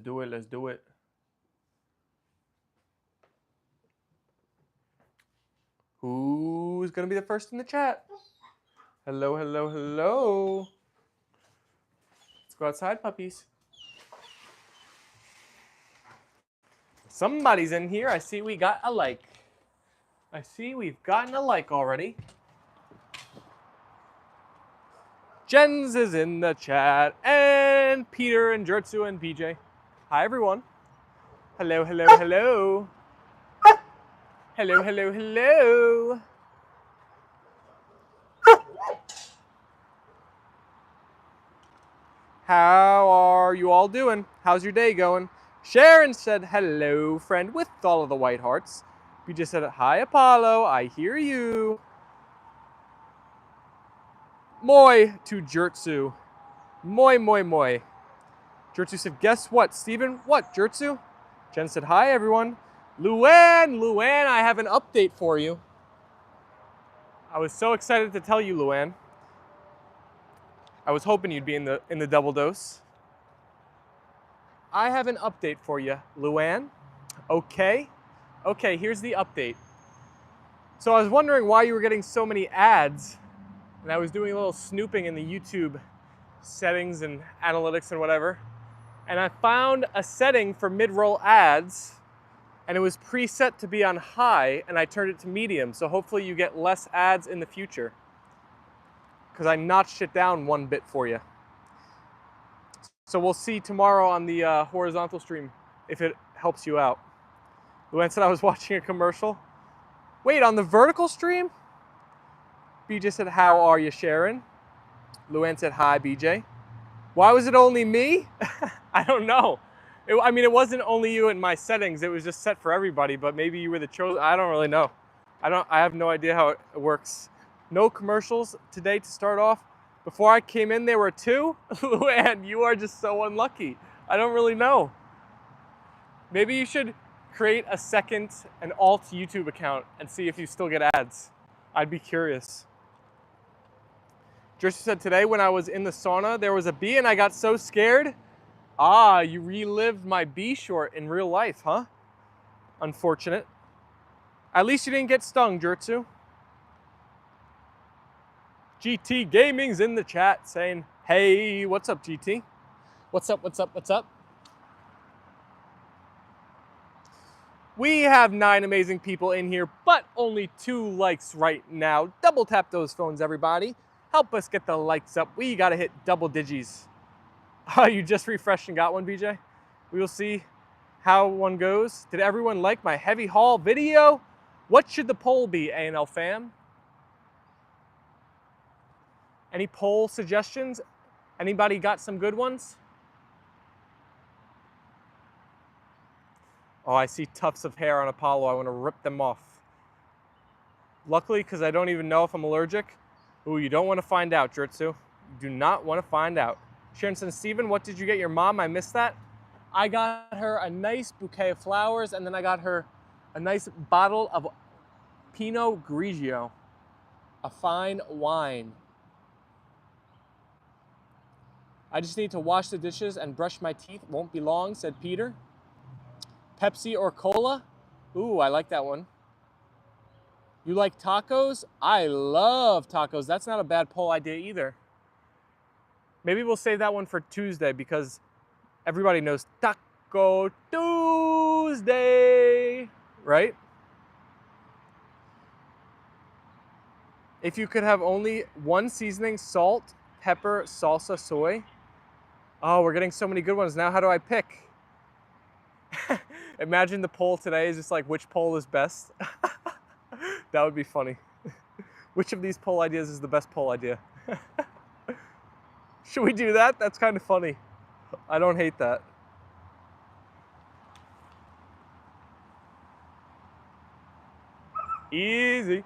Do it. Let's do it. Who's going to be the first in the chat? Hello, hello, hello. Let's go outside, puppies. Somebody's in here. I see we got a like. I see we've gotten a like already. Jens is in the chat, and Peter and Jertsu and PJ. Hi, everyone. Hello, hello, hello. Hello, hello, hello. How are you all doing? How's your day going? Sharon said, hello, friend, with all of the white hearts. PJ said, hi, Apollo. I hear you. Moi to Jertsu. Moi, moi, moi. Jertsu said, guess what, Steven? What, Jertsu? Jen said, hi, everyone. Luann, I have an update for you. I was so excited to tell you, Luann. I was hoping you'd be in the double dose. I have an update for you, Luann. Okay, here's the update. So I was wondering why you were getting so many ads, and I was doing a little snooping in the YouTube settings and analytics and whatever, and I found a setting for mid-roll ads, and it was preset to be on high, and I turned it to medium, so hopefully you get less ads in the future, because I notched it down one bit for you. So we'll see tomorrow on the horizontal stream if it helps you out. Luann said I was watching a commercial. Wait, on the vertical stream? BJ said, how are you, Sharon? Luann said, hi, BJ. Why was it only me? I don't know. I mean, it wasn't only you in my settings. It was just set for everybody, but maybe you were the chosen. I don't really know. I have no idea how it works. No commercials today to start off. Before I came in, there were 2. Luann, you are just so unlucky. I don't really know. Maybe you should create a second, an alt YouTube account and see if you still get ads. I'd be curious. Jercy said today when I was in the sauna, there was a bee and I got so scared. Ah, you relived my bee short in real life, huh? Unfortunate. At least you didn't get stung, Jertsu. GT Gaming's in the chat saying, hey, what's up, GT? What's up, what's up, what's up? We have 9 amazing people in here, but only 2 likes right now. Double tap those phones, everybody. Help us get the likes up. We gotta hit double digits. Oh, you just refreshed and got one, BJ? We will see how one goes. Did everyone like my heavy haul video? What should the poll be, A&L fam? Any poll suggestions? Anybody got some good ones? Oh, I see tufts of hair on Apollo. I want to rip them off. Luckily, because I don't even know if I'm allergic. Ooh, you don't want to find out, Jertsu. You do not want to find out. Sharon said, Steven, what did you get your mom? I missed that. I got her a nice bouquet of flowers, and then I got her a nice bottle of Pinot Grigio, a fine wine. I just need to wash the dishes and brush my teeth. Won't be long, said Peter. Pepsi or cola? Ooh, I like that one. You like tacos? I love tacos. That's not a bad poll idea either. Maybe we'll save that one for Tuesday because everybody knows Taco Tuesday, right? If you could have only one seasoning, salt, pepper, salsa, soy. Oh, we're getting so many good ones. Now how do I pick? Imagine the poll today is just like, which poll is best? That would be funny. Which of these poll ideas is the best poll idea? Should we do that? That's kind of funny. I don't hate that. Easy.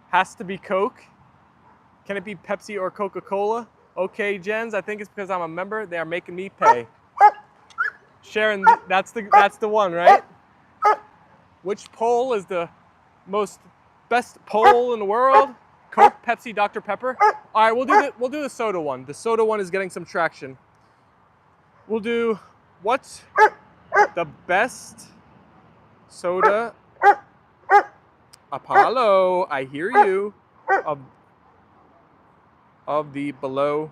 Has to be Coke. Can it be Pepsi or Coca-Cola? Okay, Jens, I think it's because I'm a member. They are making me pay. Sharon, that's the one, right? Which poll is the best poll in the world? Coke, Pepsi, Dr. Pepper? All right, we'll do the soda one. The soda one is getting some traction. We'll do what's the best soda. Apollo, I hear you. Of the below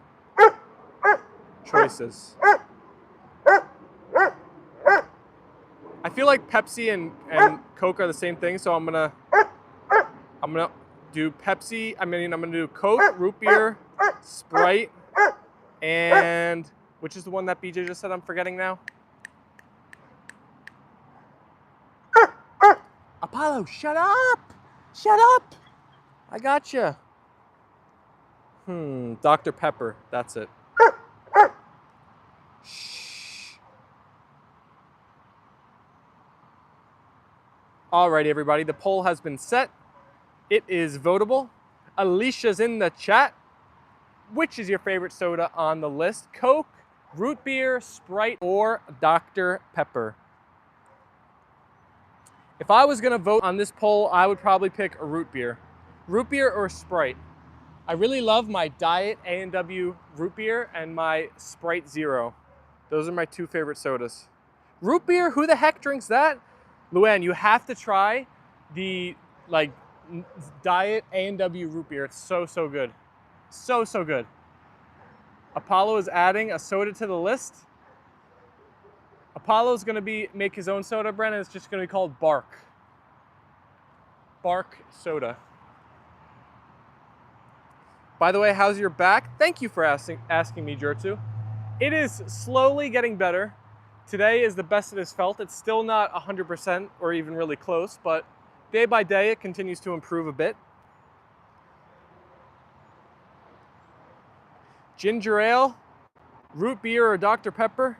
choices. I feel like Pepsi and Coke are the same thing, so I'm gonna do Pepsi. I'm gonna do Coke, root beer, Sprite, and which is the one that BJ just said I'm forgetting now? Apollo, shut up! Shut up! I gotcha. Dr. Pepper, that's it. Shh. Alrighty, everybody, the poll has been set. It is votable. Alicia's in the chat. Which is your favorite soda on the list? Coke, root beer, Sprite, or Dr. Pepper? If I was gonna vote on this poll, I would probably pick a root beer. Root beer or Sprite. I really love my Diet A&W root beer and my Sprite Zero. Those are my two favorite sodas. Root beer, who the heck drinks that? Luann, you have to try the Diet A&W root beer. It's so, so good. So, so good. Apollo is adding a soda to the list. Apollo's gonna make his own soda, Brennan. It's just gonna be called Bark. Bark soda. By the way, how's your back? Thank you for asking me, Jertsu. It is slowly getting better. Today is the best it has felt. It's still not 100% or even really close, but day by day it continues to improve a bit. Ginger ale, root beer, or Dr. Pepper?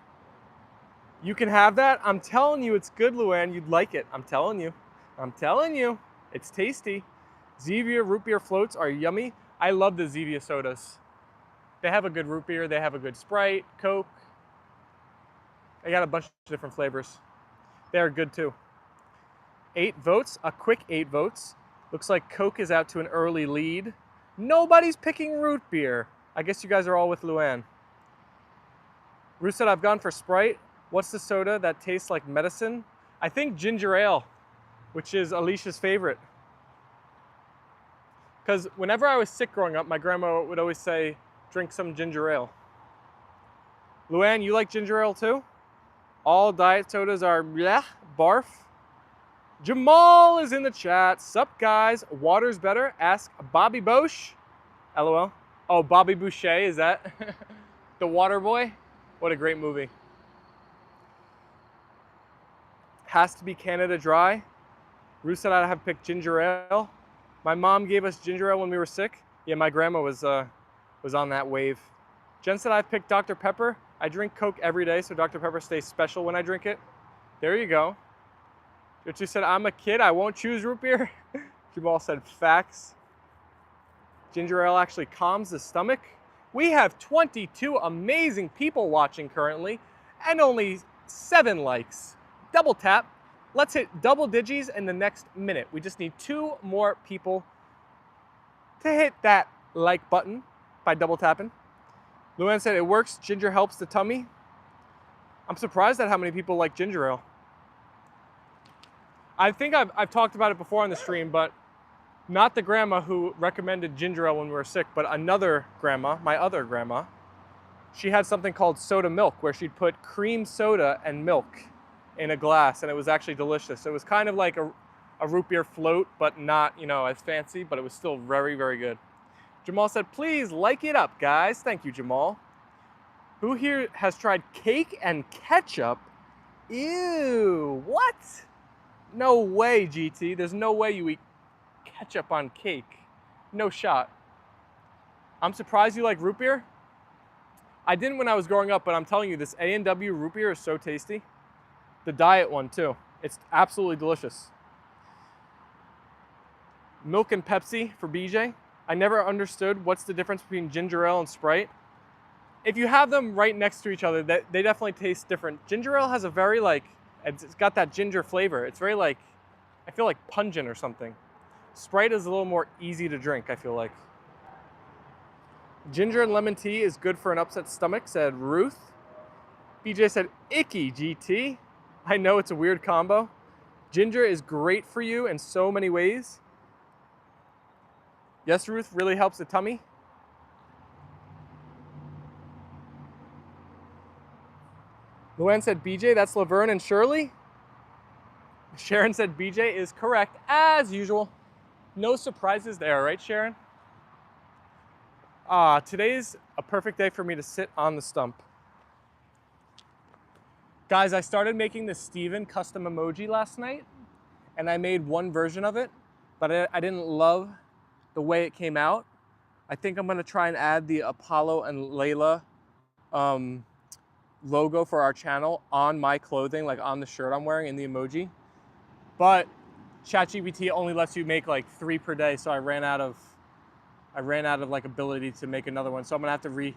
You can have that. I'm telling you, it's good, Luann. You'd like it. I'm telling you. I'm telling you. It's tasty. Zevia root beer floats are yummy. I love the Zevia sodas. They have a good root beer. They have a good Sprite, Coke. They got a bunch of different flavors. They are good too. 8 votes, a quick 8 votes. Looks like Coke is out to an early lead. Nobody's picking root beer. I guess you guys are all with Luann. Ruth said, I've gone for Sprite. What's the soda that tastes like medicine? I think ginger ale, which is Alicia's favorite. Because whenever I was sick growing up, my grandma would always say, drink some ginger ale. Luann, you like ginger ale too? All diet sodas are bleh, barf. Jamal is in the chat. Sup guys, water's better? Ask Bobby Bosch. LOL. Oh, Bobby Boucher, is that the water boy? What a great movie. Has to be Canada Dry. Ruth said I'd have picked ginger ale. My mom gave us ginger ale when we were sick. Yeah, my grandma was on that wave. Jen said I picked Dr. Pepper. I drink Coke every day, so Dr. Pepper stays special when I drink it. There you go. Richie said, I'm a kid, I won't choose root beer. Jamal said, facts. Ginger ale actually calms the stomach. We have 22 amazing people watching currently, and only 7 likes. Double tap. Let's hit double digits in the next minute. We just need 2 more people to hit that like button by double tapping. Luann said it works, ginger helps the tummy. I'm surprised at how many people like ginger ale. I think I've talked about it before on the stream, but not the grandma who recommended ginger ale when we were sick, but another grandma, my other grandma. She had something called soda milk, where she'd put cream soda and milk in a glass, and it was actually delicious. So it was kind of like a root beer float, but not, as fancy, but it was still very, very good. Jamal said, please like it up, guys. Thank you, Jamal. Who here has tried cake and ketchup? Ew, what? No way, GT. There's no way you eat ketchup on cake. No shot. I'm surprised you like root beer. I didn't when I was growing up, but I'm telling you, this A&W root beer is so tasty. The diet one too. It's absolutely delicious. Milk and Pepsi for BJ. I never understood what's the difference between ginger ale and Sprite. If you have them right next to each other, they definitely taste different. Ginger ale has a very it's got that ginger flavor. It's very I feel like pungent or something. Sprite is a little more easy to drink, I feel like. Ginger and lemon tea is good for an upset stomach, said Ruth. BJ said, icky, GT. I know it's a weird combo. Ginger is great for you in so many ways. Yes, Ruth, really helps the tummy. Luann said, BJ, that's Laverne and Shirley. Sharon said, BJ is correct, as usual. No surprises there, right, Sharon? Today's a perfect day for me to sit on the stump. Guys, I started making the Steven custom emoji last night, and I made one version of it, but I didn't love the way it came out. I think I'm gonna try and add the Apollo and Leyla logo for our channel on my clothing, like on the shirt I'm wearing in the emoji. But ChatGPT only lets you make like 3 per day, so I ran out of like ability to make another one. So I'm gonna have to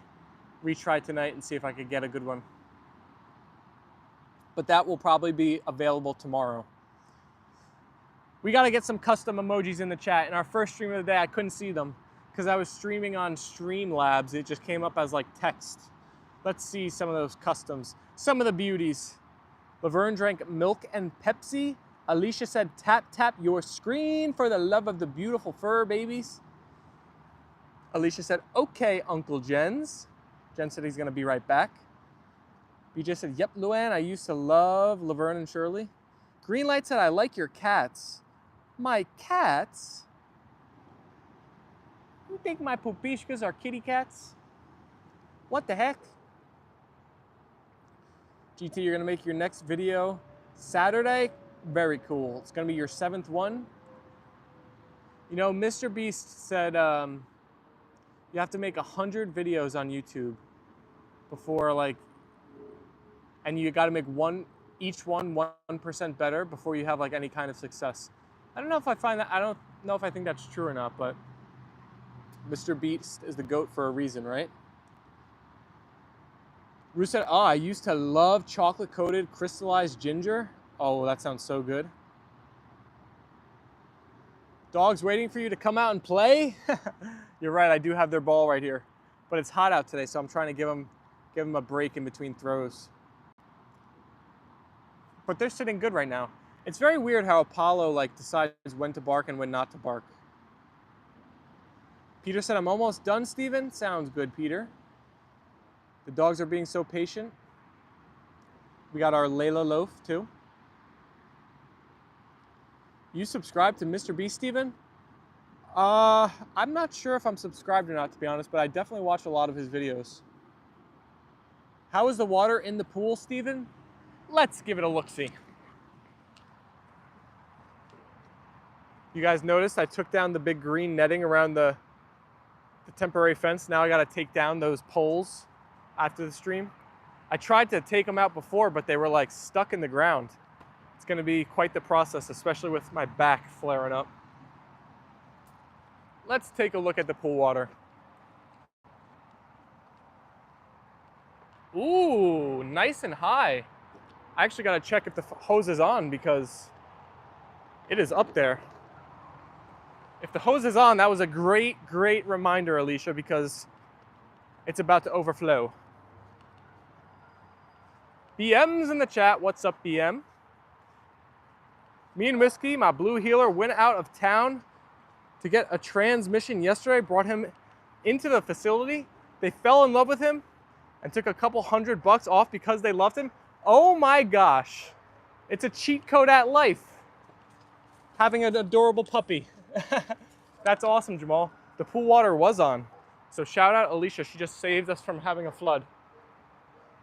retry tonight and see if I could get a good one. But that will probably be available tomorrow. We gotta get some custom emojis in the chat. In our first stream of the day, I couldn't see them because I was streaming on Streamlabs. It just came up as like text. Let's see some of those customs. Some of the beauties. Laverne drank milk and Pepsi. Alicia said, tap, tap your screen for the love of the beautiful fur babies. Alicia said, okay, Uncle Jens. Jen said he's gonna be right back. BJ said, yep, Luann, I used to love Laverne and Shirley. Greenlight said, I like your cats. My cats? You think my pupishkas are kitty cats? What the heck? GT, you're gonna make your next video Saturday? Very cool. It's gonna be your 7th one. You know, MrBeast said you have to make 100 videos on YouTube before and you gotta make each one 1% better before you have like any kind of success. I don't know if I think that's true or not, but MrBeast is the GOAT for a reason, right? Ruth said, I used to love chocolate-coated crystallized ginger. Oh, that sounds so good. Dogs waiting for you to come out and play? You're right, I do have their ball right here. But it's hot out today, so I'm trying to give them a break in between throws. But they're sitting good right now. It's very weird how Apollo decides when to bark and when not to bark. Peter said, I'm almost done, Steven. Sounds good, Peter. The dogs are being so patient. We got our Leyla loaf, too. You subscribe to MrBeast, Steven? I'm not sure if I'm subscribed or not, to be honest, but I definitely watch a lot of his videos. How is the water in the pool, Steven? Let's give it a look-see. You guys noticed I took down the big green netting around the temporary fence. Now I gotta take down those poles after the stream. I tried to take them out before, but they were stuck in the ground. It's gonna be quite the process, especially with my back flaring up. Let's take a look at the pool water. Ooh, nice and high. I actually gotta check if the hose is on because it is up there. If the hose is on, that was a great, great reminder, Alicia, because it's about to overflow. BM's in the chat. What's up, BM? Me and Whiskey, my blue heeler, went out of town to get a transmission yesterday, brought him into the facility. They fell in love with him and took a couple $100 off because they loved him. Oh my gosh. It's a cheat code at life. Having an adorable puppy. That's awesome, Jamal. The pool water was on. So shout out Alicia. She just saved us from having a flood.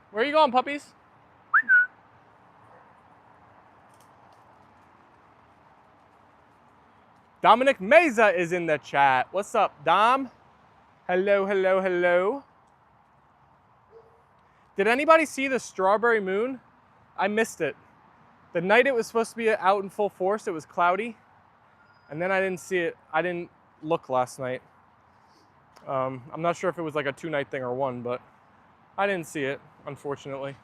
Where are you going, puppies? Dominic Meza is in the chat. What's up, Dom? Hello, hello, hello. Did anybody see the strawberry moon? I missed it. The night it was supposed to be out in full force, it was cloudy. And then I didn't see it. I didn't look last night. I'm not sure if it was like a 2-night thing or one, but I didn't see it, unfortunately.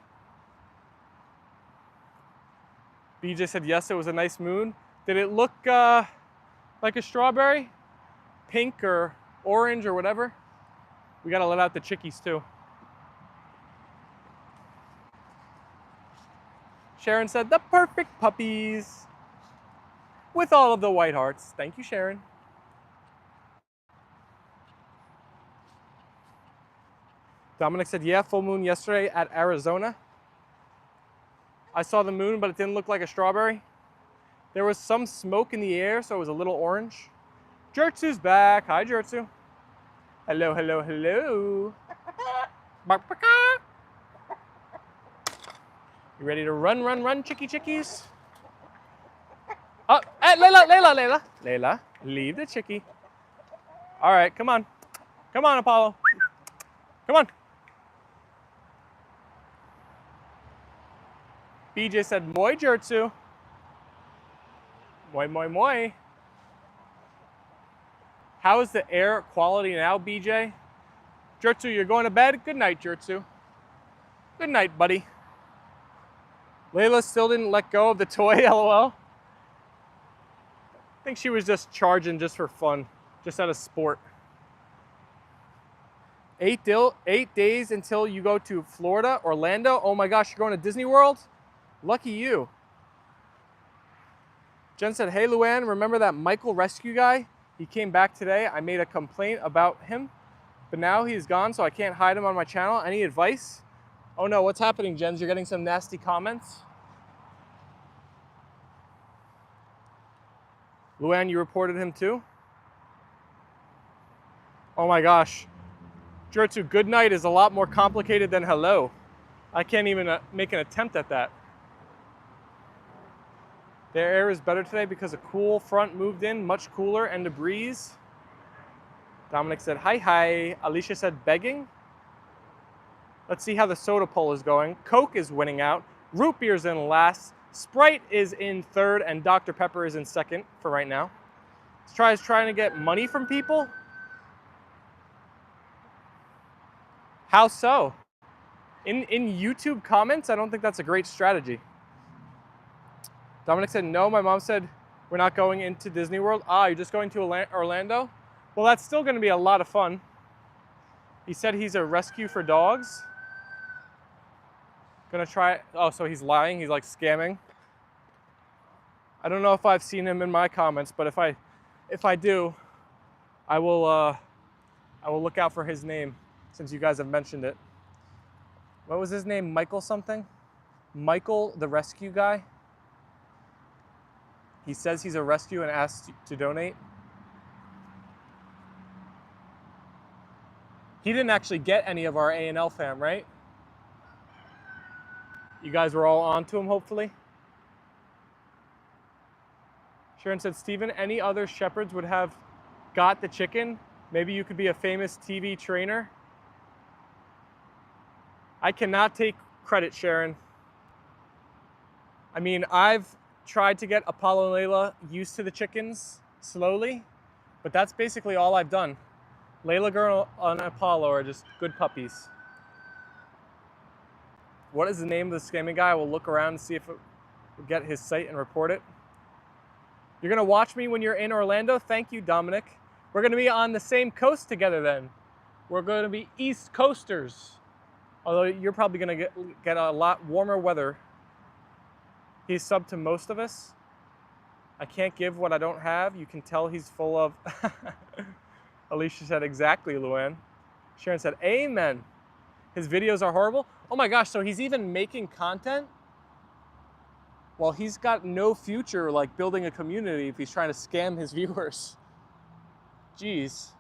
BJ said, yes, it was a nice moon. Did it look like a strawberry? Pink or orange or whatever? We gotta let out the chickies too. Sharon said, the perfect puppies with all of the white hearts. Thank you, Sharon. Dominic said, yeah, full moon yesterday at Arizona. I saw the moon, but it didn't look like a strawberry. There was some smoke in the air, so it was a little orange. Jertsu's back. Hi, Jertsu. Hello, hello, hello. You ready to run, run, run, chickie chickies? Oh, hey, Leyla, Leyla, Leyla. Leyla, leave the chickie. All right, come on. Come on, Apollo. Come on. BJ said, moi, Jertsu. Moi, moi, moi. How is the air quality now, BJ? Jertsu, you're going to bed? Good night, Jertsu. Good night, buddy. Leyla still didn't let go of the toy, LOL. I think she was just charging just for fun, just out of sport. 8 days until you go to Florida, Orlando. Oh my gosh, you're going to Disney World? Lucky you. Jen said, hey Luann, remember that Michael rescue guy? He came back today. I made a complaint about him, but now he's gone, so I can't hide him on my channel. Any advice? Oh no, what's happening, Jens? You're getting some nasty comments? Luann, you reported him too? Oh my gosh. Jertsu, good night is a lot more complicated than hello. I can't even make an attempt at that. The air is better today because a cool front moved in, much cooler, and a breeze. Dominic said, hi, hi. Alicia said, begging. Let's see how the soda poll is going. Coke is winning out. Root beer's in last. Sprite is in third, and Dr. Pepper is in second for right now. Let's trying to get money from people. How so? In YouTube comments, I don't think that's a great strategy. Dominic said, no, my mom said we're not going into Disney World. Ah, you're just going to Orlando? Well, that's still going to be a lot of fun. He said he's a rescue for dogs. Gonna try, oh, so he's lying, he's like scamming. I don't know if I've seen him in my comments, but if I do, I will look out for his name since you guys have mentioned it. What was his name? Michael something? Michael, the rescue guy? He says he's a rescue and asked to donate. He didn't actually get any of our A&L fam, right? You guys were all on to him, hopefully. Sharon said, Steven, any other shepherds would have got the chicken? Maybe you could be a famous TV trainer? I cannot take credit, Sharon. I mean, I've tried to get Apollo and Leyla used to the chickens slowly, but that's basically all I've done. Leyla girl and Apollo are just good puppies. What is the name of the scamming guy? We'll look around and see if we'll get his site and report it. You're gonna watch me when you're in Orlando? Thank you, Dominic. We're gonna be on the same coast together then. We're gonna be East Coasters. Although you're probably gonna get a lot warmer weather. He's subbed to most of us. I can't give what I don't have. You can tell he's full of... Alicia said, exactly, Luann. Sharon said, amen. His videos are horrible. Oh my gosh, so he's even making content? Well, he's got no future like building a community if he's trying to scam his viewers. Jeez.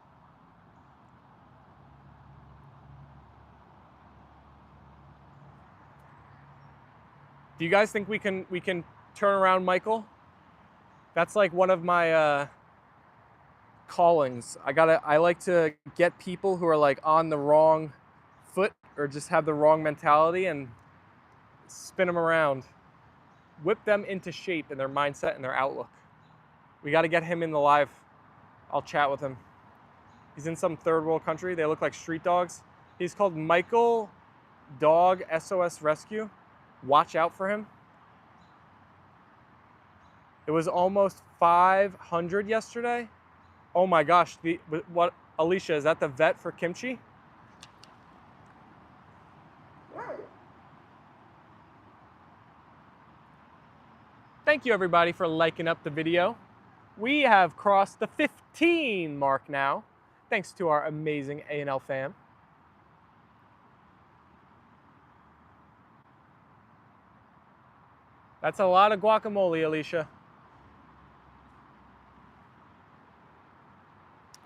Do you guys think we can turn around Michael? That's like one of my callings. I like to get people who are like on the wrong foot or just have the wrong mentality and spin them around. Whip them into shape in their mindset and their outlook. We got to get him in the live. I'll chat with him. He's in some third world country. They look like street dogs. He's called Michael Dog SOS Rescue. Watch out for him. It was almost 500 yesterday. Oh my gosh, what, Alicia, is that the vet for kimchi? Thank you everybody for liking up the video. We have crossed the 15 mark now, thanks to our amazing A&L fam. That's a lot of guacamole, Alicia.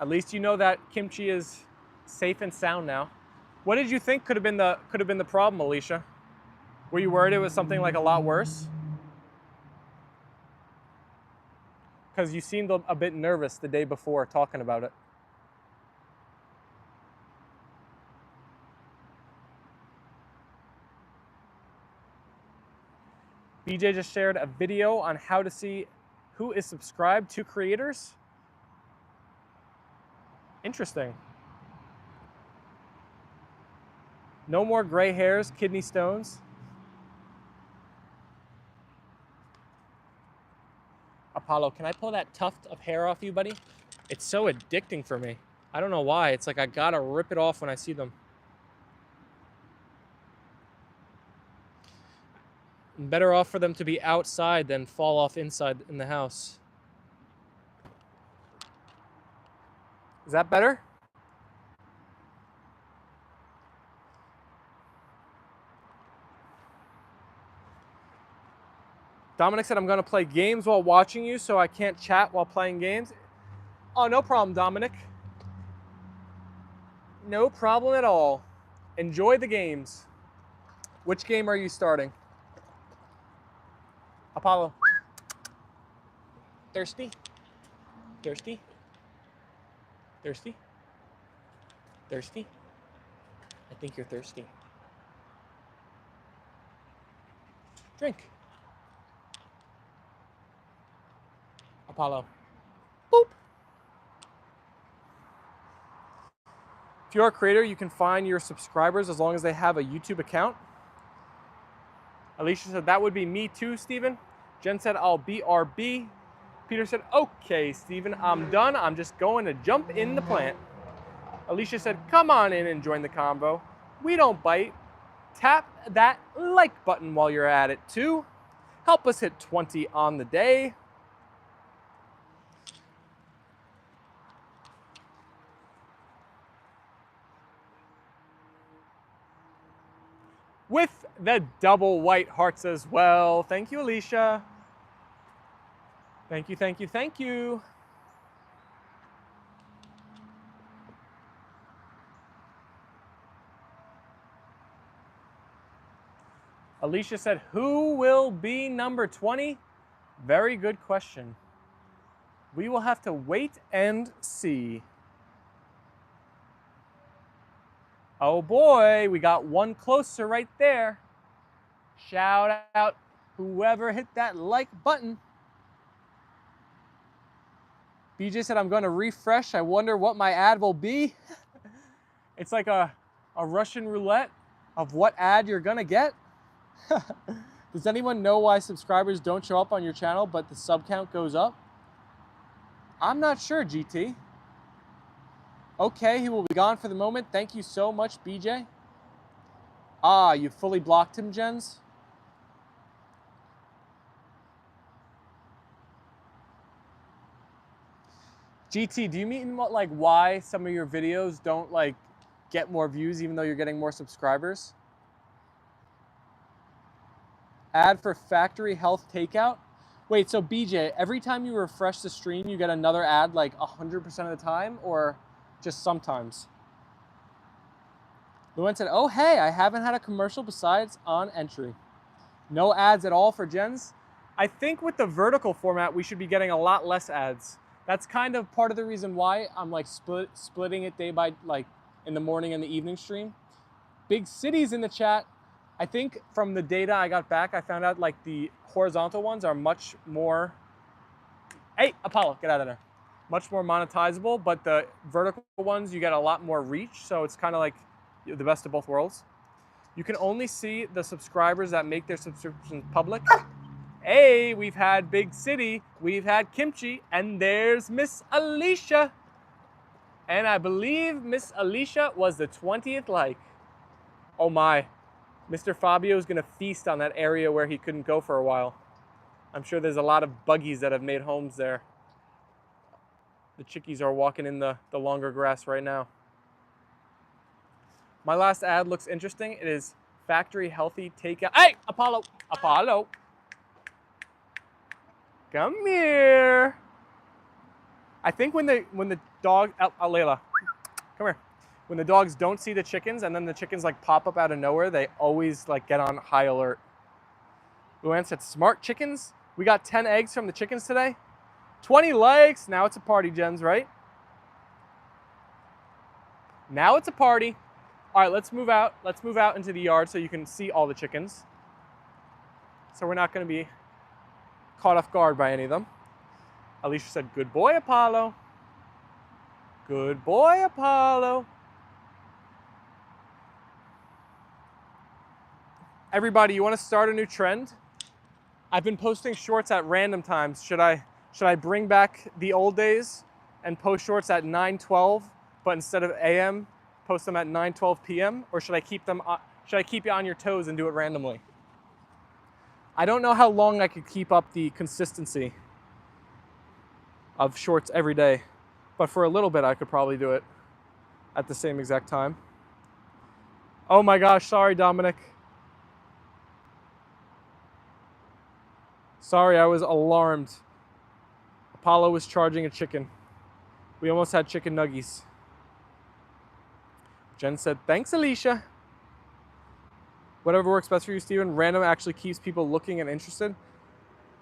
At least you know that kimchi is safe and sound now. What did you think could have been the problem, Alicia? Were you worried it was something like a lot worse? Because you seemed a bit nervous the day before talking about it. BJ just shared a video on how to see who is subscribed to creators. Interesting. No more gray hairs, kidney stones. Apollo, can I pull that tuft of hair off you, buddy? It's so addicting for me. I don't know why. It's like I gotta rip it off when I see them. I'm better off for them to be outside than fall off inside in the house. Is that better? Dominic said, I'm gonna play games while watching you, so I can't chat while playing games. Oh, no problem, Dominic. No problem at all. Enjoy the games. Which game are you starting? Apollo. Thirsty? Thirsty? Thirsty? Thirsty? I think you're thirsty. Drink. Apollo. Boop. If you're a creator, you can find your subscribers as long as they have a YouTube account. Alicia said, that would be me too, Steven. Jen said, I'll BRB. Peter said, okay, Steven, I'm done. I'm just going to jump in the plant. Alicia said, come on in and join the combo. We don't bite. Tap that like button while you're at it too. Help us hit 20 on the day. With the double white hearts as well. Thank you, Alicia. Thank you, thank you, thank you. Alicia said, who will be number 20? Very good question. We will have to wait and see. Oh boy, we got one closer right there. Shout out whoever hit that like button. BJ said, I'm going to refresh. I wonder what my ad will be. It's like a Russian roulette of what ad you're going to get. Does anyone know why subscribers don't show up on your channel, but the sub count goes up? I'm not sure, GT. Okay, he will be gone for the moment. Thank you so much, BJ. Ah, you fully blocked him, Jens? GT, do you mean like why some of your videos don't like get more views even though you're getting more subscribers? Ad for factory health takeout? Wait, so BJ, every time you refresh the stream, you get another ad like 100% of the time, or just sometimes? Luan said, oh, hey, I haven't had a commercial besides on entry. No ads at all for Jens? I think with the vertical format, we should be getting a lot less ads. That's kind of part of the reason why I'm like splitting it day by, like in the morning and the evening stream. Big cities in the chat. I think from the data I got back, I found out like the horizontal ones are much more, hey, Apollo, get out of there. Much more monetizable, but the vertical ones, you get a lot more reach. So it's kind of like the best of both worlds. You can only see the subscribers that make their subscriptions public. Hey, we've had Big City, we've had Kimchi, and there's Miss Alicia. And I believe Miss Alicia was the 20th like. Oh my, Mr. Fabio is gonna feast on that area where he couldn't go for a while. I'm sure there's a lot of buggies that have made homes there. The chickies are walking in the longer grass right now. My last ad looks interesting. It is factory healthy takeout. Hey, Apollo! Apollo! Come here. I think when the dog, Leyla, come here. When the dogs don't see the chickens and then the chickens like pop up out of nowhere, they always like get on high alert. Luann said, smart chickens. We got 10 eggs from the chickens today. 20 likes. Now it's a party, Jens, right? Now it's a party. All right, let's move out. Let's move out into the yard so you can see all the chickens. So we're not going to be caught off guard by any of them. Alicia said, good boy, Apollo. Good boy, Apollo. Everybody, you want to start a new trend? I've been posting shorts at random times. Should I bring back the old days and post shorts at 9:12, but instead of AM, post them at 9:12 p.m. or should I keep you on your toes and do it randomly? I don't know how long I could keep up the consistency of shorts every day, but for a little bit I could probably do it at the same exact time. Oh my gosh, sorry Dominic. Sorry, I was alarmed. Apollo was charging a chicken. We almost had chicken nuggies. Jen said, thanks, Alicia. Whatever works best for you, Steven. Random actually keeps people looking and interested.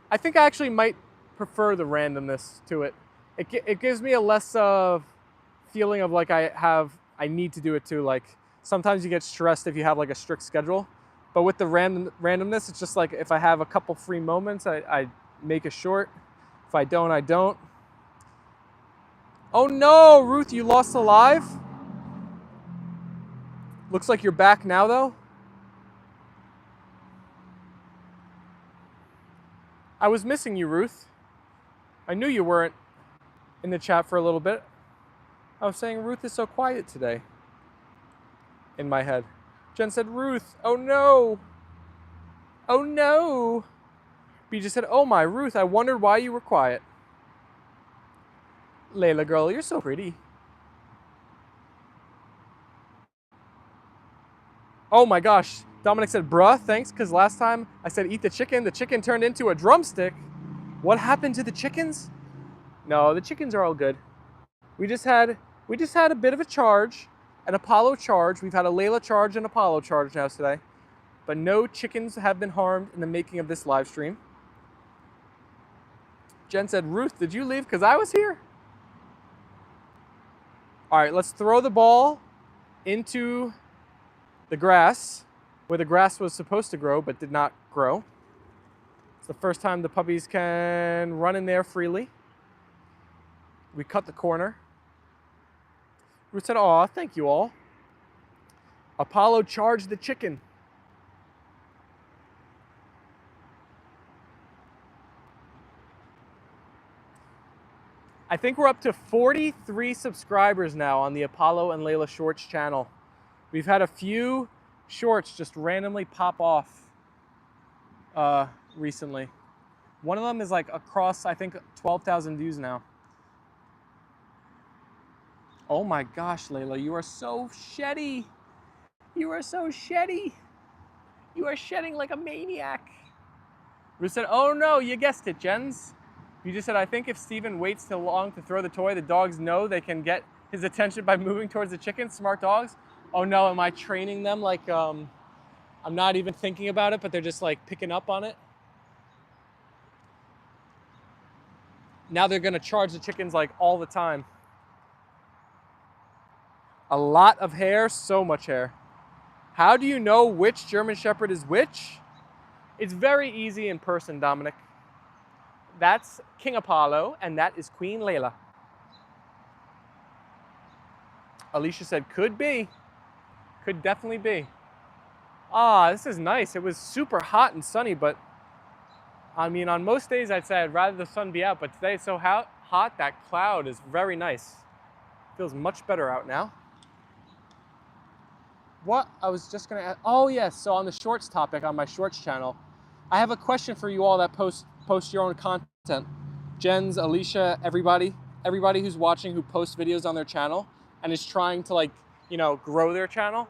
I think I actually might prefer the randomness to it. It gives me a less of feeling of like I need to do it too. Like sometimes you get stressed if you have like a strict schedule. But with the randomness, it's just like if I have a couple free moments, I make a short. If I don't, I don't. Oh no, Ruth, you lost alive? Looks like you're back now though. I was missing you, Ruth. I knew you weren't in the chat for a little bit. I was saying Ruth is so quiet today in my head. Jen said, Ruth, oh no. Oh no. B just said, oh my, Ruth, I wondered why you were quiet. Leyla girl, you're so pretty. Oh my gosh. Dominic said, bruh, thanks, because last time I said eat the chicken turned into a drumstick. What happened to the chickens? No, the chickens are all good. We just had a bit of a charge, an Apollo charge. We've had a Leyla charge and Apollo charge now today. But no chickens have been harmed in the making of this live stream. Jen said, Ruth, did you leave because I was here? All right, let's throw the ball into the grass where the grass was supposed to grow but did not grow. It's the first time the puppies can run in there freely. We cut the corner. Ruth said, aw, thank you all. Apollo charged the chicken. I think we're up to 43 subscribers now on the Apollo and Leyla Shorts channel. We've had a few shorts just randomly pop off recently. One of them is like across, I think, 12,000 views now. Oh my gosh, Leyla, you are so sheddy. You are so sheddy. You are shedding like a maniac. Ruth said, oh no, you guessed it, Jens. You just said, I think if Steven waits too long to throw the toy, the dogs know they can get his attention by moving towards the chicken. Smart dogs. Oh no, am I training them like I'm not even thinking about it, but they're just like picking up on it? Now they're gonna charge the chickens like all the time. A lot of hair, so much hair. How do you know which German Shepherd is which? It's very easy in person, Dominic. That's King Apollo, and that is Queen Leyla. Alicia said, could be. Could definitely be. Ah, this is nice. It was super hot and sunny, but I mean, on most days I'd say I'd rather the sun be out, but today it's so hot, that cloud is very nice. Feels much better out now. What? I was just gonna ask, oh yes, so on the shorts topic on my shorts channel, I have a question for you all that post post your own content. Jens, Alicia, everybody who's watching who posts videos on their channel and is trying to like, you know, grow their channel.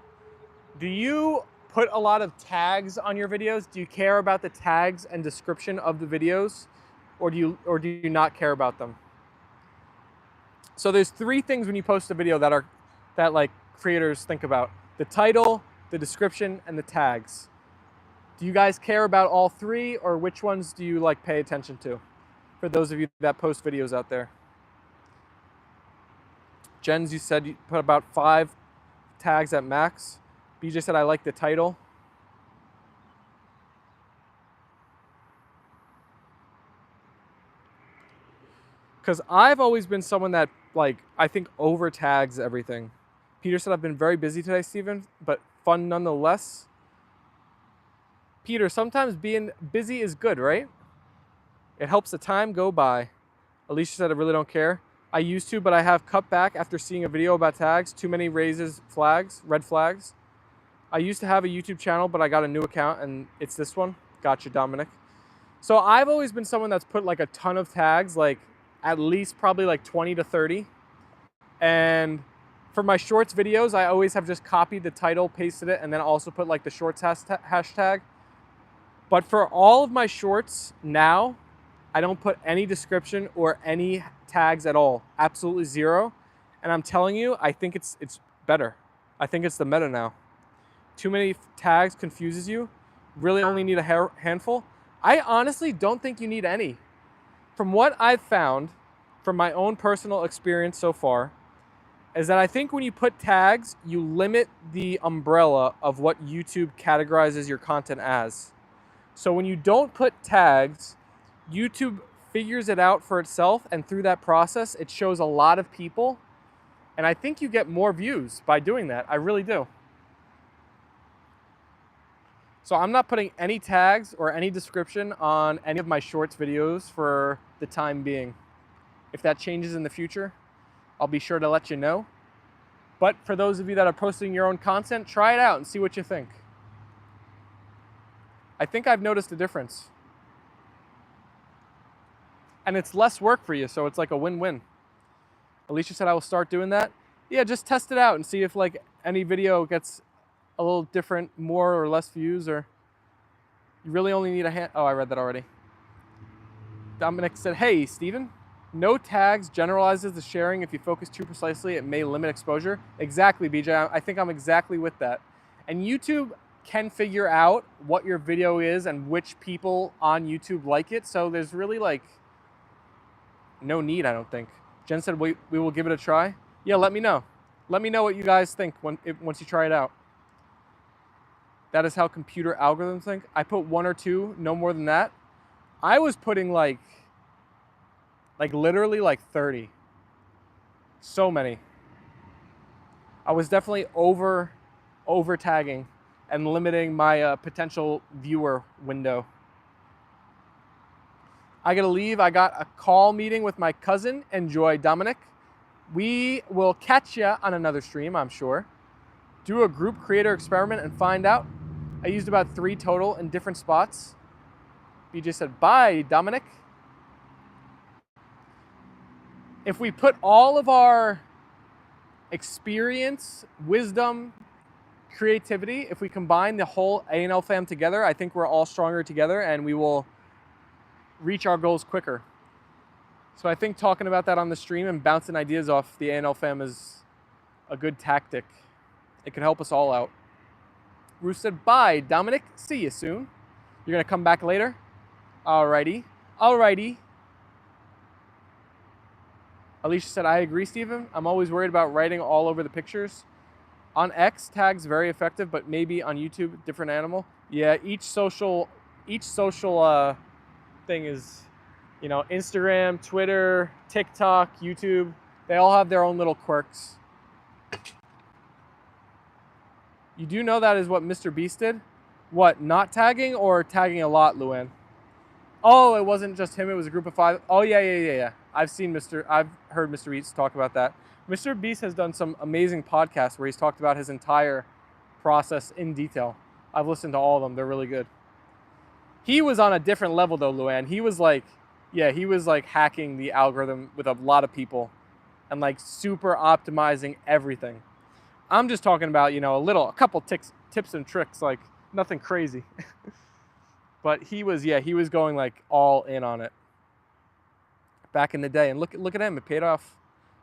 Do you put a lot of tags on your videos? Do you care about the tags and description of the videos, or do you not care about them? So there's 3 things when you post a video that like creators think about: the title, the description, and the tags. Do you guys care about all 3, or which ones do you like pay attention to? For those of you that post videos out there. Jens, you said you put about 5 tags at max. BJ said I like the title. Because I've always been someone that, like, I think over tags everything. Peter said I've been very busy today, Steven, but fun nonetheless. Peter, sometimes being busy is good, right? It helps the time go by. Alicia said I really don't care. I used to, but I have cut back after seeing a video about tags. Too many raises flags, red flags. I used to have a YouTube channel, but I got a new account and it's this one. Gotcha, Dominic. So I've always been someone that's put like a ton of tags, like at least probably like 20 to 30. And for my shorts videos, I always have just copied the title, pasted it, and then also put like the shorts hashtag. But for all of my shorts now, I don't put any description or any tags at all. Absolutely 0. And I'm telling you, I think it's better. I think it's the meta now. Too many tags confuses you. Really only need a handful. I honestly don't think you need any. From what I've found, from my own personal experience so far, is that I think when you put tags, you limit the umbrella of what YouTube categorizes your content as. So when you don't put tags, YouTube figures it out for itself, and through that process, it shows a lot of people. And I think you get more views by doing that. I really do. So I'm not putting any tags or any description on any of my shorts videos for the time being. If that changes in the future, I'll be sure to let you know. But for those of you that are posting your own content, try it out and see what you think. I think I've noticed a difference. And it's less work for you, so it's like a win-win. Alicia said I will start doing that. Yeah, just test it out and see if like any video gets a little different, more or less views, or you really only need a hand. Oh, I read that already. Dominic said, hey, Steven, no tags generalizes the sharing. If you focus too precisely, it may limit exposure. Exactly, BJ. I think I'm exactly with that. And YouTube can figure out what your video is and which people on YouTube like it. So there's really like no need, I don't think. Jen said we will give it a try. Yeah, let me know. Let me know what you guys think once you try it out. That is how computer algorithms think. I put 1 or 2, no more than that. I was putting like literally like 30. So many. I was definitely over tagging and limiting my potential viewer window. I gotta leave. I got a call meeting with my cousin. Enjoy, Dominic. We will catch ya on another stream, I'm sure. Do a group creator experiment and find out. I used about 3 total in different spots. BJ said, bye, Dominic. If we put all of our experience, wisdom, creativity, if we combine the whole A&L fam together, I think we're all stronger together and we will reach our goals quicker. So I think talking about that on the stream and bouncing ideas off the A&L fam is a good tactic. It can help us all out. Ruth said, bye, Dominic. See you soon. You're going to come back later? Alrighty. Alrighty. Alicia said, I agree, Steven. I'm always worried about writing all over the pictures. On X, tags very effective, but maybe on YouTube, different animal. Yeah, each social thing is, you know, Instagram, Twitter, TikTok, YouTube. They all have their own little quirks. You do know that is what MrBeast did? What, not tagging or tagging a lot, Luann? Oh, it wasn't just him, it was a group of 5. Oh, yeah. I've heard MrBeast talk about that. MrBeast has done some amazing podcasts where he's talked about his entire process in detail. I've listened to all of them, they're really good. He was on a different level though, Luann. He was like, yeah, he was like hacking the algorithm with a lot of people and like super optimizing everything. I'm just talking about, you know, a couple tips and tricks, like nothing crazy. But he was, yeah, he was going like all in on it back in the day. And look at him, it paid off.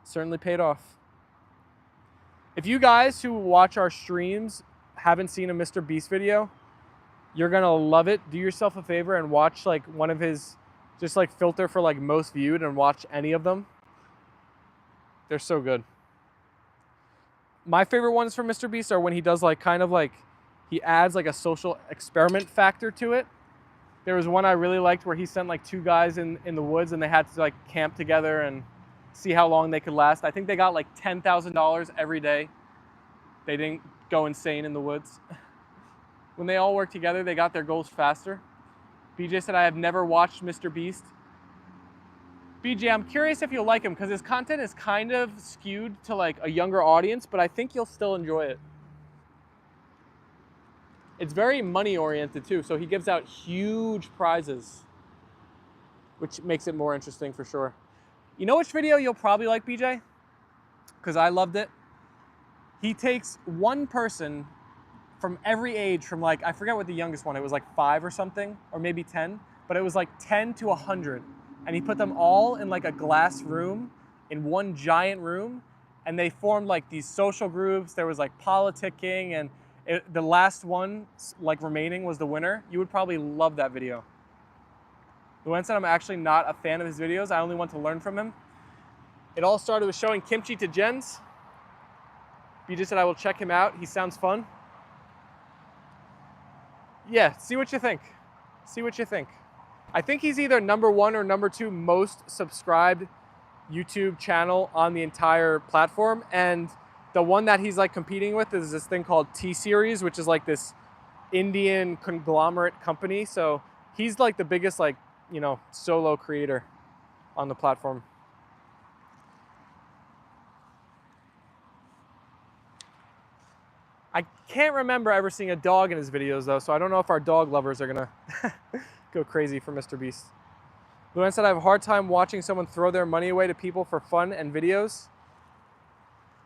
Certainly paid off. If you guys who watch our streams haven't seen a MrBeast video, you're gonna love it. Do yourself a favor and watch like one of his, just like filter for like most viewed and watch any of them. They're so good. My favorite ones from MrBeast are when he does like kind of like, he adds like a social experiment factor to it. There was one I really liked where he sent like two guys in the woods and they had to like camp together and see how long they could last. I think they got like $10,000 every day. They didn't go insane in the woods. When they all worked together, they got their goals faster. BJ said, I have never watched MrBeast. BJ, I'm curious if you'll like him because his content is kind of skewed to like a younger audience, but I think you'll still enjoy it. It's very money oriented too, so he gives out huge prizes, which makes it more interesting for sure. You know which video you'll probably like, BJ? Because I loved it. He takes one person from every age, from like, I forget what the youngest one, it was like 5 or something, or maybe 10, but it was like 10 to 100. And he put them all in like a glass room, in one giant room, and they formed like these social groups. There was like politicking, and the last one, like remaining, was the winner. You would probably love that video. Luan said I'm actually not a fan of his videos. I only want to learn from him. It all started with showing kimchi to Jens. BJ said I will check him out. He sounds fun. Yeah, see what you think. See what you think. I think he's either #1 or #2 most subscribed YouTube channel on the entire platform. And the one that he's like competing with is this thing called T-Series, which is like this Indian conglomerate company. So he's like the biggest, like, you know, solo creator on the platform. I can't remember ever seeing a dog in his videos though, so I don't know if our dog lovers are gonna go crazy for MrBeast. Luan said I have a hard time watching someone throw their money away to people for fun and videos.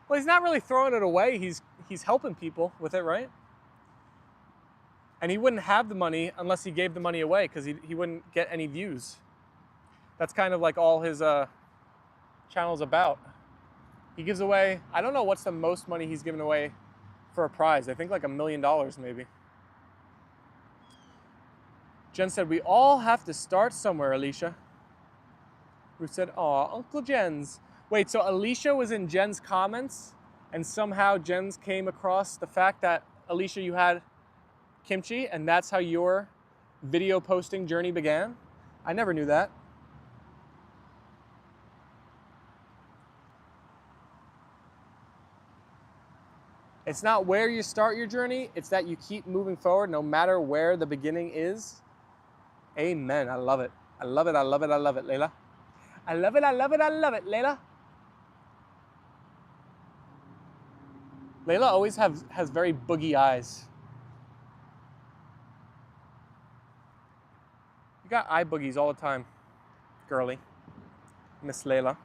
Well, he's not really throwing it away. He's helping people with it, right? And he wouldn't have the money unless he gave the money away because he wouldn't get any views. That's kind of like all his channel's about. He gives away, I don't know what's the most money he's given away for a prize. I think like $1 million maybe. Jen said, we all have to start somewhere, Alicia. Ruth said, aw, Uncle Jens. Wait, so Alicia was in Jen's comments and somehow Jen's came across the fact that, Alicia, you had kimchi and that's how your video posting journey began? I never knew that. It's not where you start your journey, it's that you keep moving forward no matter where the beginning is. Amen. I love it. I love it. I love it. I love it, Leyla. I love it. I love it. I love it, Leyla. Leyla always has very boogie eyes. You got eye boogies all the time, girly. Miss Leyla.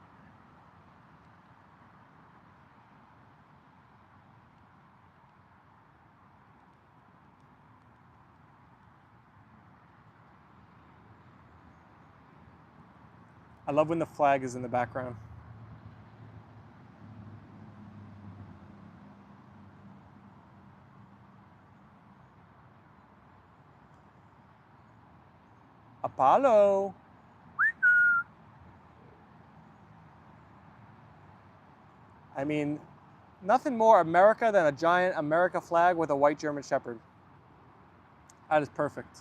I love when the flag is in the background. Apollo. I mean, nothing more America than a giant America flag with a white German Shepherd. That is perfect.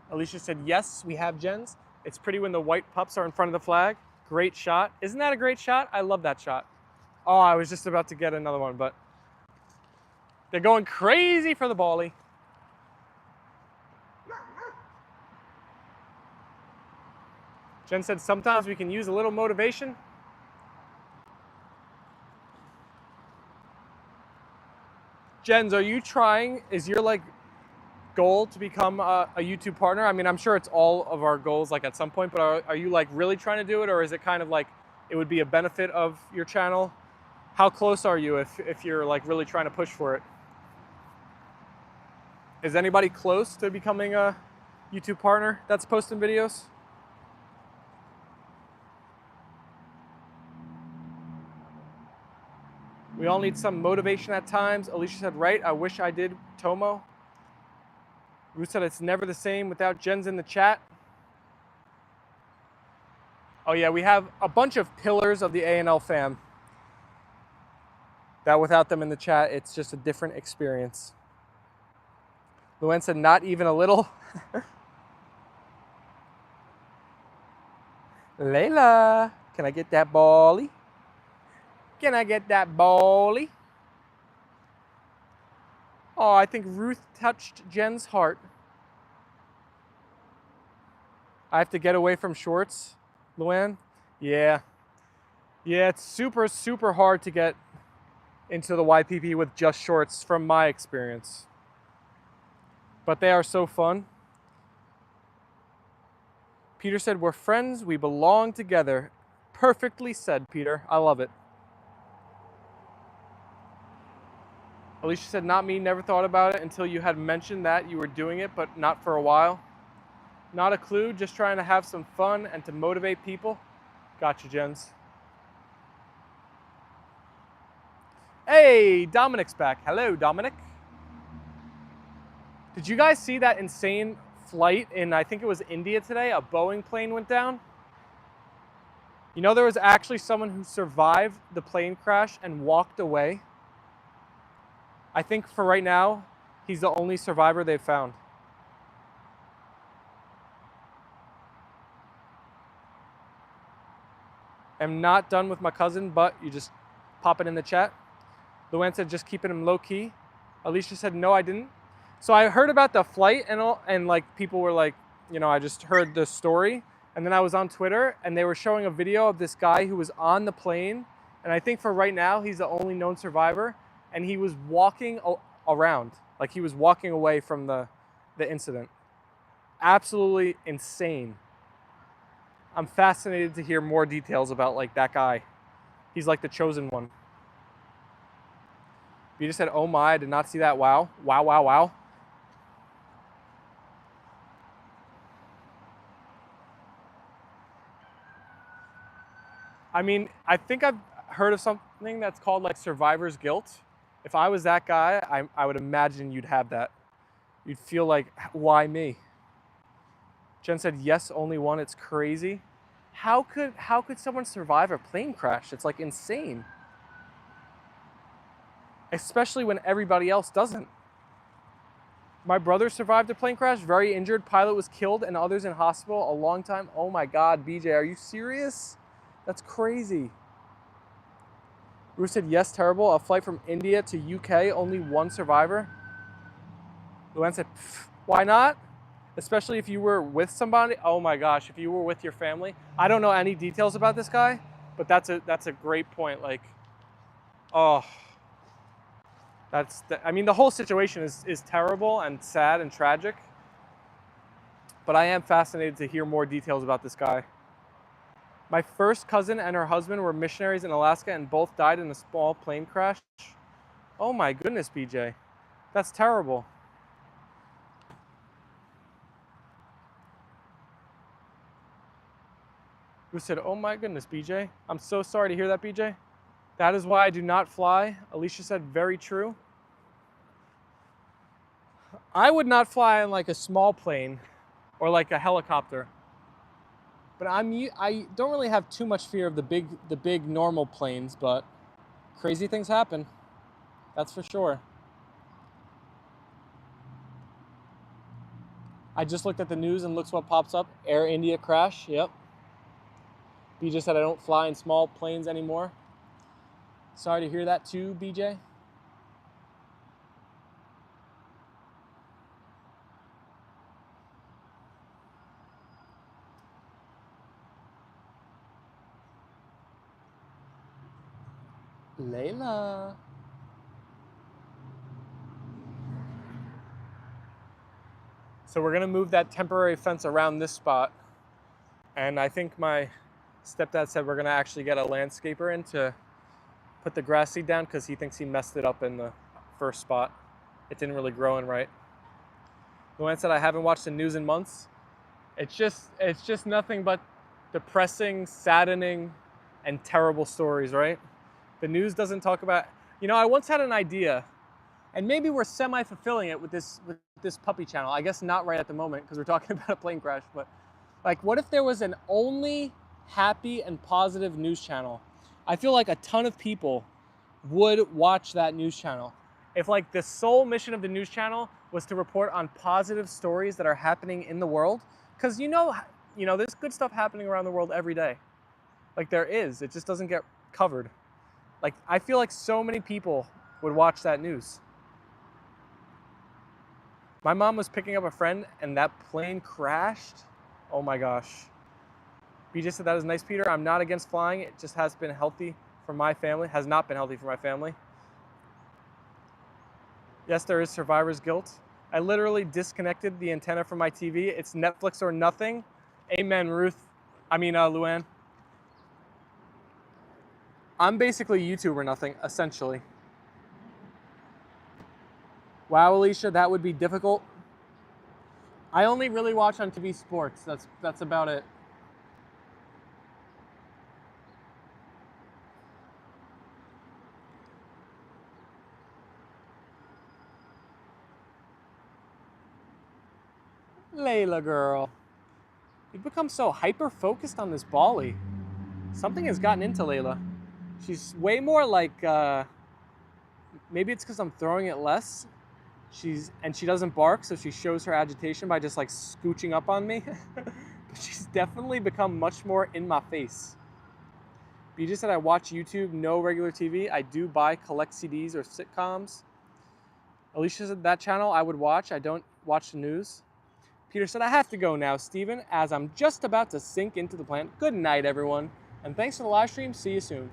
Alicia said, yes, we have Jens. It's pretty when the white pups are in front of the flag. Great shot. Isn't that a great shot? I love that shot. Oh, I was just about to get another one, but they're going crazy for the bally. Jen said, sometimes we can use a little motivation. Jens, are you trying, is your like goal to become a YouTube partner? I mean, I'm sure it's all of our goals like at some point, but are you like really trying to do it, or is it kind of like it would be a benefit of your channel? How close are you if you're like really trying to push for it? Is anybody close to becoming a YouTube partner that's posting videos? We all need some motivation at times. Alicia said, right, I wish I did, Tomo. Ruth said, it's never the same without Jen's in the chat. Oh yeah, we have a bunch of pillars of the A&L fam that without them in the chat, it's just a different experience. Luann said, not even a little. Leyla, can I get that bally? Can I get that bally? Oh, I think Ruth touched Jen's heart. I have to get away from shorts, Luann? Yeah. Yeah, it's super, super hard to get into the YPP with just shorts from my experience. But they are so fun. Peter said, we're friends, we belong together. Perfectly said, Peter. I love it. Alicia said, not me, never thought about it until you had mentioned that you were doing it, but not for a while. Not a clue, just trying to have some fun and to motivate people. Gotcha, Jens. Hey, Dominic's back. Hello, Dominic. Did you guys see that insane flight in, I think it was India today? A Boeing plane went down. You know, there was actually someone who survived the plane crash and walked away. I think for right now, he's the only survivor they've found. I'm not done with my cousin, but you just pop it in the chat. Luann said, just keeping him low key. Alicia said, no, I didn't. So I heard about the flight and like people were like, you know, I just heard the story. And then I was on Twitter and they were showing a video of this guy who was on the plane. And I think for right now, he's the only known survivor. And he was walking around, like he was walking away from the incident. Absolutely insane. I'm fascinated to hear more details about like that guy. He's like the chosen one. You just said, oh my, I did not see that. Wow, wow, wow, wow. I mean, I think I've heard of something that's called like survivor's guilt. If I was that guy, I would imagine you'd have that. You'd feel like, why me? Jen said, yes, only one, it's crazy. How could someone survive a plane crash? It's like insane. Especially when everybody else doesn't. My brother survived a plane crash, very injured, pilot was killed, and others in hospital a long time. Oh my God, BJ, are you serious? That's crazy. Ruth said, yes, terrible. A flight from India to UK, only one survivor. Luann said, why not? Especially if you were with somebody. Oh my gosh, if you were with your family. I don't know any details about this guy, but that's a great point. Like, oh, I mean, the whole situation is terrible and sad and tragic, but I am fascinated to hear more details about this guy. My first cousin and her husband were missionaries in Alaska and both died in a small plane crash. Oh my goodness, BJ. That's terrible. Who said, oh my goodness, BJ. I'm so sorry to hear that, BJ. That is why I do not fly. Alicia said, very true. I would not fly on like a small plane or like a helicopter. But I don't really have too much fear of the big normal planes, but crazy things happen. That's for sure. I just looked at the news and looks what pops up. Air India crash, yep. BJ said I don't fly in small planes anymore. Sorry to hear that too, BJ. Leyla. So we're gonna move that temporary fence around this spot. And I think my stepdad said we're gonna actually get a landscaper in to put the grass seed down because he thinks he messed it up in the first spot. It didn't really grow in right. Luann said I haven't watched the news in months. It's just nothing but depressing, saddening, and terrible stories, right? The news doesn't talk about, I once had an idea, and maybe we're semi-fulfilling it with this puppy channel. I guess not right at the moment because we're talking about a plane crash, but like what if there was an only happy and positive news channel? I feel like a ton of people would watch that news channel. If like the sole mission of the news channel was to report on positive stories that are happening in the world, because there's good stuff happening around the world every day. Like there is, it just doesn't get covered. Like I feel like so many people would watch that news. My mom was picking up a friend and that plane crashed. Oh my gosh. BJ said that is nice, Peter. I'm not against flying. It just has been healthy for my family. Has not been healthy for my family. Yes, there is survivor's guilt. I literally disconnected the antenna from my TV. It's Netflix or nothing. Amen, Luann. I'm basically YouTube or nothing, essentially. Wow, Alicia, that would be difficult. I only really watch on TV sports. That's about it. Leyla girl. You've become so hyper-focused on this volley. Something has gotten into Leyla. She's way more like, maybe it's because I'm throwing it less. She doesn't bark, so she shows her agitation by just like scooching up on me. But she's definitely become much more in my face. BJ said I watch YouTube, no regular TV. I do buy collect CDs or sitcoms. Alicia said that channel I would watch. I don't watch the news. Peter said I have to go now, Steven, as I'm just about to sink into the plant. Good night, everyone. And thanks for the live stream. See you soon.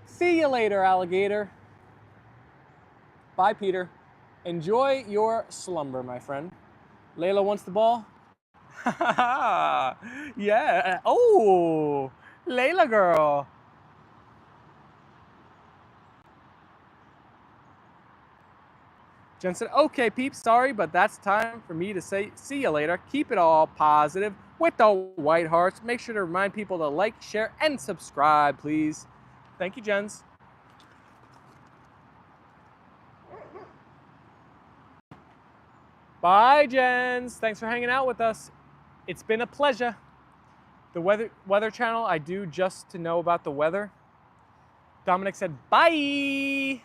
See you later, alligator. Bye, Peter. Enjoy your slumber, my friend. Leyla wants the ball. Yeah. Oh, Leyla girl. Jen said, okay, peeps, sorry, but that's time for me to say see you later. Keep it all positive with the white hearts. Make sure to remind people to like, share, and subscribe, please. Thank you, Jens. Bye, Jens. Thanks for hanging out with us. It's been a pleasure. The weather channel I do just to know about the weather. Dominic said, bye.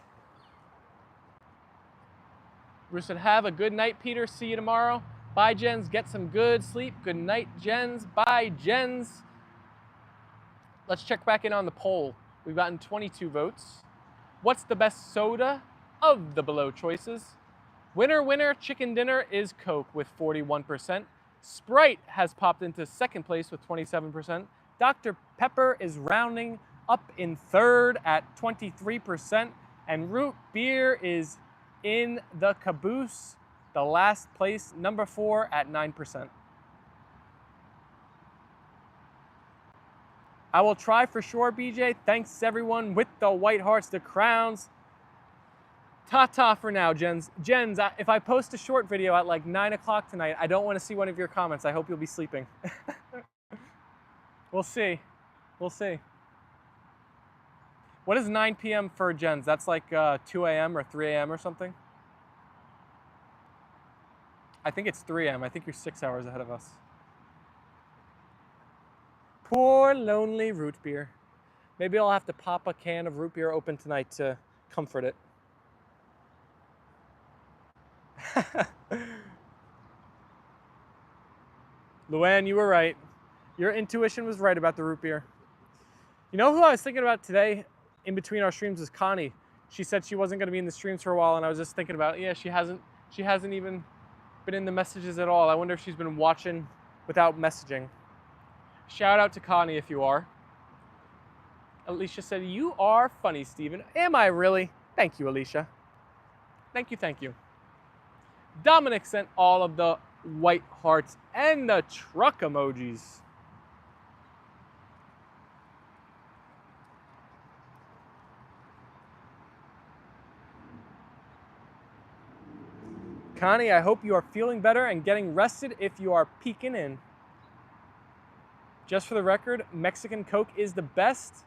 Bruce said, have a good night, Peter. See you tomorrow. Bye, Jens. Get some good sleep. Good night, Jens. Bye, Jens. Let's check back in on the poll. We've gotten 22 votes. What's the best soda of the below choices? Winner, chicken dinner is Coke with 41%. Sprite has popped into second place with 27%. Dr. Pepper is rounding up in third at 23%. And root beer is in the caboose, the last place, number 4 at 9%. I will try for sure, BJ. Thanks everyone with the white hearts, the crowns. Ta-ta for now, Jens. Jens, if I post a short video at like 9 o'clock tonight, I don't want to see one of your comments. I hope you'll be sleeping. We'll see. We'll see. What is 9 p.m. for Jens? That's like 2 a.m. or 3 a.m. or something? I think it's 3 a.m. I think you're 6 hours ahead of us. Poor lonely root beer. Maybe I'll have to pop a can of root beer open tonight to comfort it. Luann, you were right. Your intuition was right about the root beer. You know who I was thinking about today in between our streams was Connie. She said she wasn't going to be in the streams for a while, and I was just thinking about, yeah, she hasn't even been in the messages at all. I wonder if she's been watching without messaging. Shout out to Connie if you are. Alicia said, you are funny, Steven. Am I really? Thank you, Alicia. Thank you, thank you. Dominic sent all of the white hearts, and the truck emojis. Connie, I hope you are feeling better and getting rested if you are peeking in. Just for the record, Mexican Coke is the best.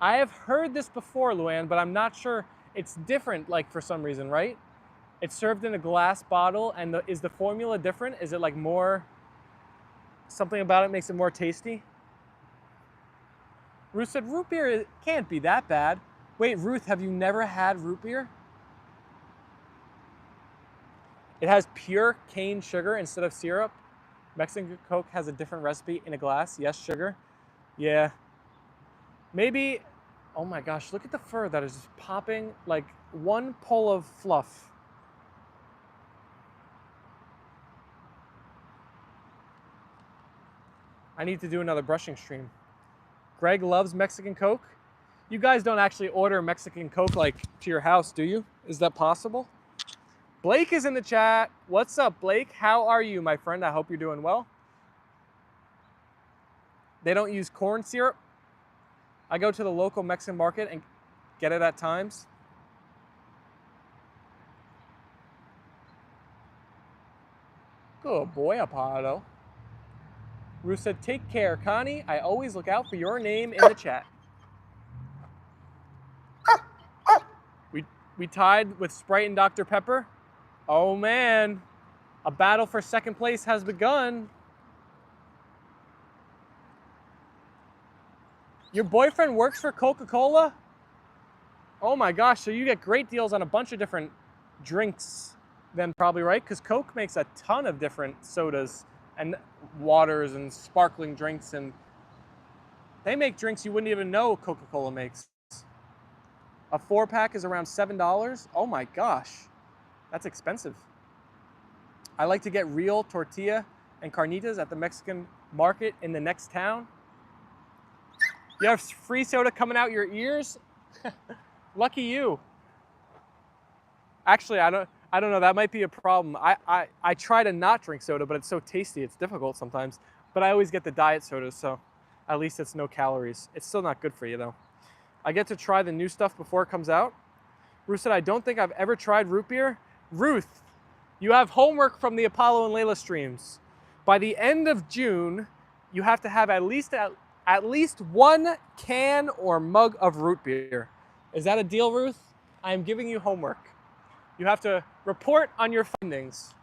I have heard this before, Luann, but I'm not sure. It's different, like, for some reason, right? It's served in a glass bottle, and is the formula different? Is it like more, something about it makes it more tasty? Ruth said, root beer can't be that bad. Wait, Ruth, have you never had root beer? It has pure cane sugar instead of syrup. Mexican Coke has a different recipe in a glass. Yes, sugar. Yeah. Maybe, oh my gosh, look at the fur that is just popping like one pull of fluff. I need to do another brushing stream. Greg loves Mexican Coke. You guys don't actually order Mexican Coke like to your house, do you? Is that possible? Blake is in the chat. What's up, Blake? How are you, my friend? I hope you're doing well. They don't use corn syrup. I go to the local Mexican market and get it at times. Good boy, Apollo. Ruth said, take care, Connie. I always look out for your name in the chat. We tied with Sprite and Dr. Pepper. Oh man, a battle for second place has begun. Your boyfriend works for Coca-Cola? Oh my gosh, so you get great deals on a bunch of different drinks then probably, right? Because Coke makes a ton of different sodas and waters and sparkling drinks, and they make drinks you wouldn't even know Coca-Cola makes. A 4-pack is around $7. Oh my gosh, that's expensive. I like to get real tortilla and carnitas at the Mexican market in the next town. You have free soda coming out your ears? Lucky you. Actually, I don't know, that might be a problem. I try to not drink soda, but it's so tasty, it's difficult sometimes. But I always get the diet sodas, so at least it's no calories. It's still not good for you though. I get to try the new stuff before it comes out. Ruth said, I don't think I've ever tried root beer. Ruth, you have homework from the Apollo and Leyla streams. By the end of June, you have to have at least one can or mug of root beer. Is that a deal, Ruth? I am giving you homework. You have to report on your findings.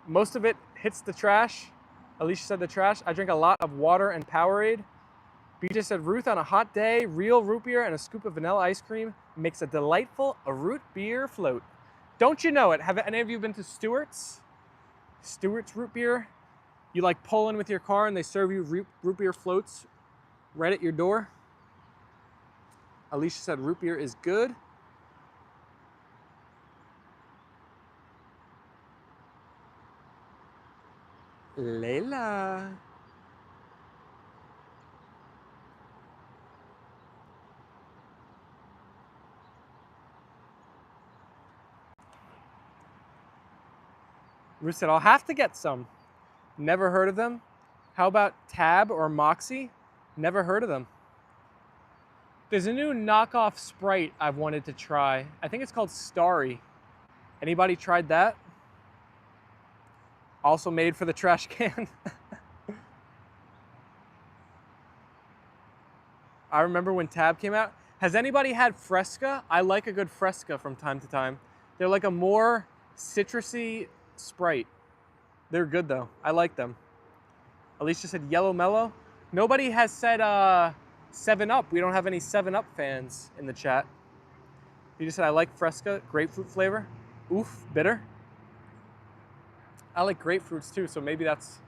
Most of it hits the trash. Alicia said the trash. I drink a lot of water and Powerade. BJ said, Ruth, on a hot day, real root beer and a scoop of vanilla ice cream makes a delightful root beer float. Don't you know it? Have any of you been to Stewart's? Stewart's root beer? You like pull in with your car and they serve you root beer floats right at your door? Alicia said root beer is good. Leyla. Ruth said, I'll have to get some. Never heard of them. How about Tab or Moxie? Never heard of them. There's a new knockoff Sprite I've wanted to try. I think it's called Starry. Anybody tried that? Also made for the trash can. I remember when Tab came out. Has anybody had Fresca? I like a good Fresca from time to time. They're like a more citrusy Sprite. They're good though. I like them. Alicia said Yellow Mellow. Nobody has said 7-Up. We don't have any 7-Up fans in the chat. You just said I like Fresca, grapefruit flavor. Oof, bitter. I like grapefruits too, so maybe that's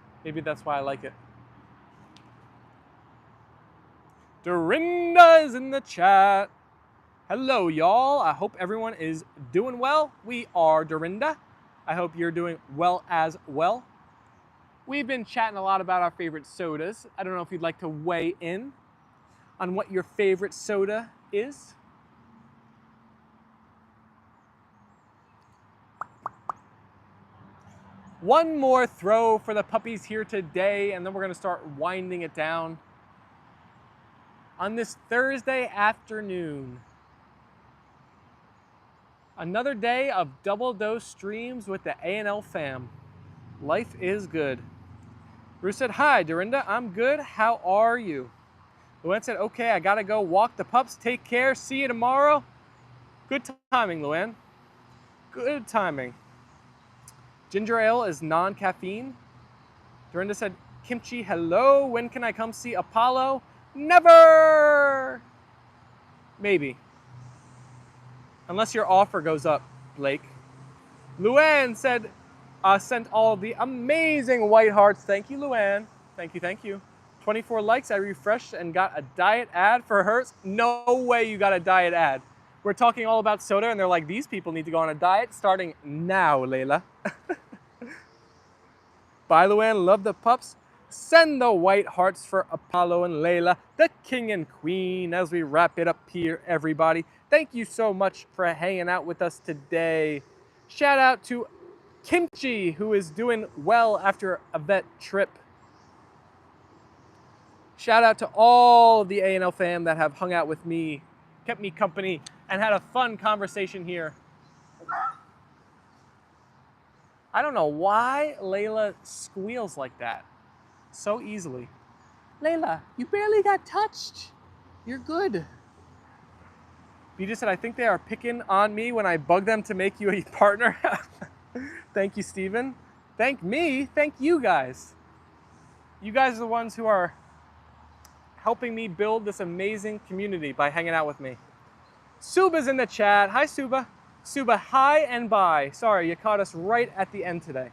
why I like it. Dorinda is in the chat. Hello, y'all. I hope everyone is doing well. We are Dorinda. I hope you're doing well as well. We've been chatting a lot about our favorite sodas. I don't know if you'd like to weigh in on what your favorite soda is. One more throw for the puppies here today, and then we're gonna start winding it down on this Thursday afternoon. Another day of double dose streams with the A&L fam. Life is good. Bruce said, hi, Dorinda, I'm good. How are you? Luann said, okay, I gotta go walk the pups. Take care, see you tomorrow. Good timing, Luann. Good timing. Ginger ale is non-caffeine. Dorinda said, Kimchi, hello. When can I come see Apollo? Never! Maybe. Unless your offer goes up, Blake. Luann said, sent all the amazing white hearts. Thank you, Luann. Thank you, thank you. 24 likes, I refreshed and got a diet ad for hers. No way you got a diet ad. We're talking all about soda and they're like, these people need to go on a diet starting now, Leyla. Bye, Luann, love the pups. Send the white hearts for Apollo and Leyla, the king and queen, as we wrap it up here, everybody. Thank you so much for hanging out with us today. Shout out to Kimchi, who is doing well after a vet trip. Shout out to all of the A&L fam that have hung out with me, kept me company, and had a fun conversation here. I don't know why Leyla squeals like that so easily. Leyla, you barely got touched. You're good. You just said, I think they are picking on me when I bug them to make you a partner. Thank you, Steven. Thank me. Thank you guys. You guys are the ones who are helping me build this amazing community by hanging out with me. Suba's in the chat. Hi, Suba. Suba, hi and bye. Sorry, you caught us right at the end today.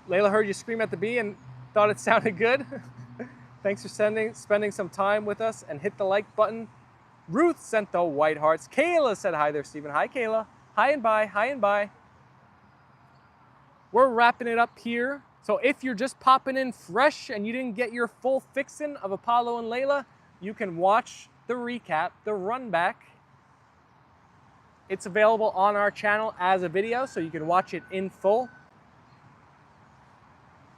Leyla heard you scream at the bee and thought it sounded good. Thanks for spending some time with us, and hit the like button. Ruth sent the white hearts. Kayla said hi there, Stephen. Hi, Kayla. Hi and bye. Hi and bye. We're wrapping it up here. So if you're just popping in fresh and you didn't get your full fixin' of Apollo and Leyla, you can watch the recap, the run back. It's available on our channel as a video, so you can watch it in full.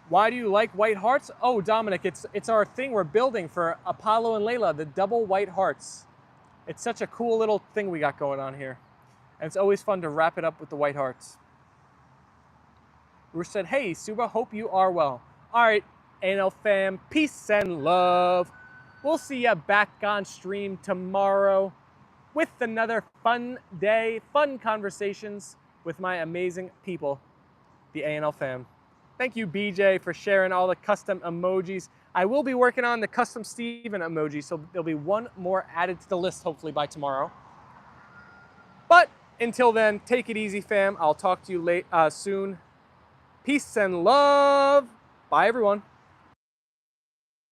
Why do you like white hearts? Oh, Dominic, it's our thing we're building for Apollo and Leyla, the double white hearts. It's such a cool little thing we got going on here. And it's always fun to wrap it up with the white hearts. Rush said, hey, Suba, hope you are well. All right, A&L fam, peace and love. We'll see you back on stream tomorrow with another fun day, fun conversations with my amazing people, the A&L fam. Thank you, BJ, for sharing all the custom emojis. I will be working on the custom Steven emoji, so there'll be one more added to the list, hopefully by tomorrow. But until then, take it easy, fam. I'll talk to you soon. Peace and love. Bye, everyone.